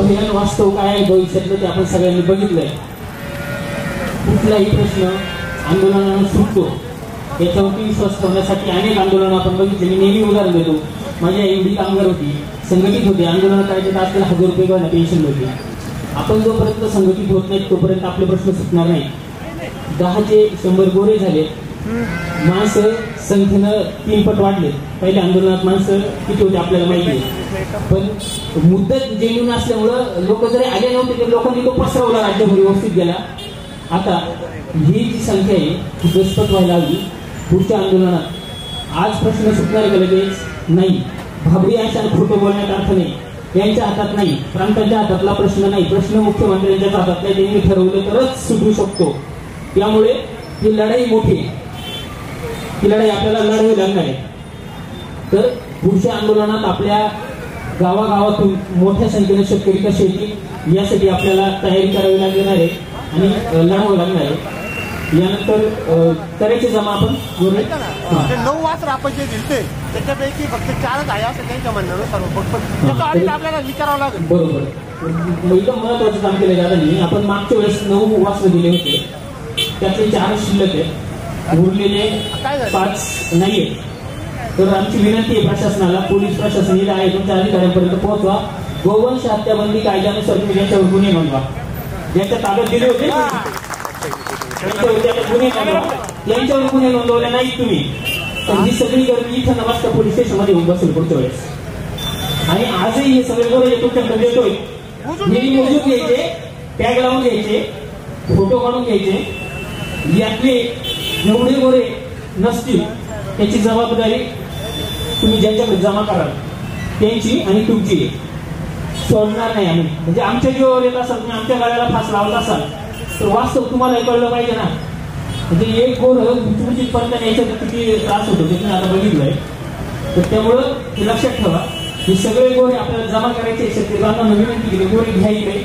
भयान वास्तव काय आहे भविष्यातलं ते आपण सगळ्यांनी बघितलंय. कुठलाही प्रश्न आंदोलनानं सुटतो याच्यावरती विश्वास ठेवण्यासाठी अनेक आंदोलनं आपण बघितले. मी नेहमी उदाहरण देतो, माझी आई एवढी कामगार होती, संघटित होते, आंदोलन करायचे तर आपल्याला 1000 रुपये किंवा पेन्शन होती. आपण जोपर्यंत संघटित होत नाही तोपर्यंत आपले प्रश्न सुटणार नाही. 10चे 100 गोरे झाले, माणसं संख्येनं 3 पट वाढले. पहिल्या आंदोलनात माणसं किती होते आपल्याला माहिती आहे, पण मुद्दत जेन्युन असल्यामुळं लोक जरी आले नव्हते तर लोकांनी तो पसरवला, राज्यभर व्यवस्थित गेला. आता ही जी संख्या आहे ती दस्तक व्हायला हवी पुढच्या आंदोलनात. आज प्रश्न सुटणार का लगेच? नाही. भाबडी अशा खोटं बोलण्यात अर्थ नाही. यांच्या हातात नाही, प्रांतांच्या हातातला प्रश्न नाही, प्रश्न मुख्यमंत्र्यांच्याच हातात नाही. त्यांनी ठरवलं तरच सुटू शकतो. त्यामुळे ही लढाई मोठी आहे, ही लढाई आपल्याला लढावी लागणार आहे. तर पुढच्या आंदोलनात आपल्या गावागावातून मोठ्या संख्येने शेतकरी कसे येतील यासाठी आपल्याला तयारी करावी लागणार आहे आणि लढावं लागणार आहे. यानंतर करायचे जमा आपण 9 वाजता आपण जे दिलते त्याच्यापैकी फक्त 4च आहे असं त्यांच्या म्हणणं सर्व आपल्याला विचारावं लागेल. बरोबर. एकदम महत्वाचं काम केलं दादांनी. आपण मागच्या वेळेस 9 वाजता दिले होते, त्यातले 4 शिल्लक आहेत, उरलेले 5 नाहीये. तर आमची विनंती आहे प्रशासनाला, पोलीस प्रशासन आहे तुमच्या अधिकाऱ्यांपर्यंत पोहोचवा. गोवंश हत्याबंदी कायद्यानुसार तुम्ही ज्यांच्यावर गुन्हे नोंदवा, ज्यांच्या ताब्यात दिले होते यांच्यावर गुन्हे नोंदवले नाही तुम्ही, तर ही सगळी गर्दी इथं नवास्ता पोलीस स्टेशनमध्ये येऊन बसेल पुढच्या वेळेस. आणि आजही हे सगळे गोरे तुमच्याकडे देतोय, हे मोजून घ्यायचे, टॅग लावून घ्यायचे, फोटो काढून घ्यायचे. यातले एवढे गोरे नसतील त्याची जबाबदारी तुम्ही ज्यांच्याकडे जमा कराल त्यांची आणि तुमची. सोडणार नाही आम्ही. म्हणजे आमच्या जीवावर येत असाल, तुम्ही आमच्या गाड्याला फास लावत असाल तर वास्तव तुम्हाला कळलं पाहिजे ना. म्हणजे एक गोर तुमची पर्यंत यायचं किती त्रास होतो ते तुम्ही आता बघितलंय. तर त्यामुळं हे लक्षात ठेवा, हे सगळे गोरे आपल्याला जमा करायचे. शेतकऱ्यांना विनंती केली गोरे घ्या इकडे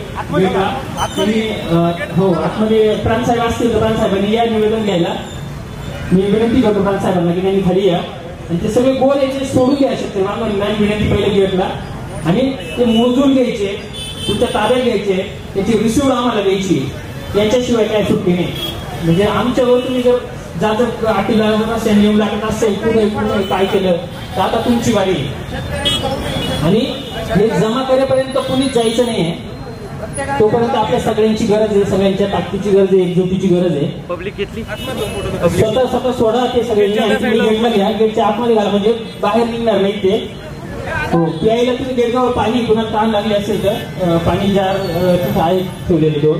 हो आतमध्ये प्रांतसाहेब असतील तर प्रांतसाहेबांनी या निवेदन घ्यायला. मी विनंती करतो प्रांतसाहेबांना की त्यांनी खाली या आणि ते सगळे गोर याचे सोडून घ्या शेतकऱ्यांना. विनंती पहिले घेतला आणि ते मोजून घ्यायचे, तुमच्या ताब्यात घ्यायचे, त्याची रिसिव्ह आम्हाला द्यायची. याच्याशिवाय काय सुट्टी नाही. म्हणजे आमच्यावर तुम्ही जर जात अटीला येऊन लागत असेल कुठे काय केलं तर आता तुमची वारी. आणि हे जमा करेपर्यंत कुणीच जायचं नाहीये, तोपर्यंत आपल्या सगळ्यांची गरज आहे, सगळ्यांच्या ताकदीची गरज आहे, एकजुटीची गरज आहे. पब्लिक घेतली स्वतः सोडा ते सगळ्यांनी गेटला घ्या, गेटच्या आतमध्ये घाला म्हणजे बाहेर निघणार नाही ते. हो प्यायला तुम्ही गेटगावर पाणी कुणाला तहान लागली असेल तर पाणी जार तिथं आहे ठेवलेले 2.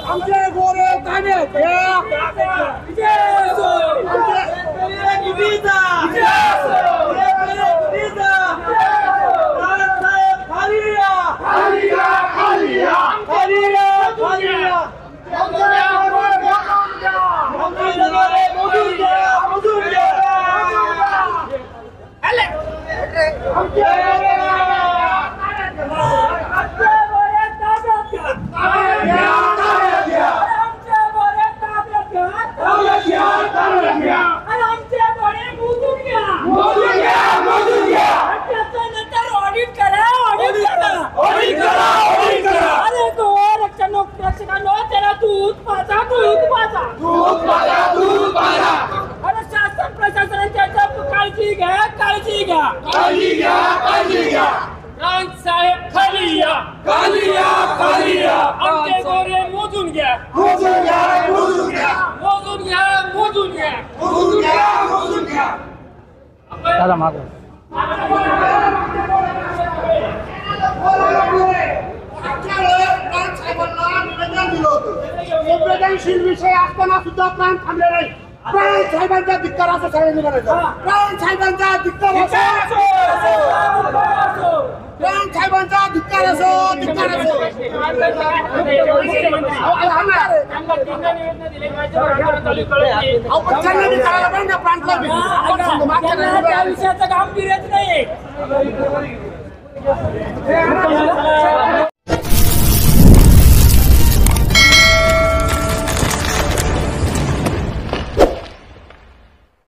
आमचे गोरे ताब्यात प्राण साहेब खाली या, खाली या, खाली या. आमचे गोरे मोजून घ्या, मोजून घ्या, मोजून घ्या, मोजून घ्या, मोजून घ्या, मोजून घ्या, मोजून घ्या. दादा मागं. संवेदनशील विषय असताना सुद्धा प्राण थांबले नाही. प्राण साहेबांचा धिक्कार असं सगळ्यांनी म्हणायचं. प्राण साहेबांचा धिक्कार असो, प्राण साहेबांचा धिक्कार असो, धिक्कार असो. विषयाचं गांभीर्यच नाही.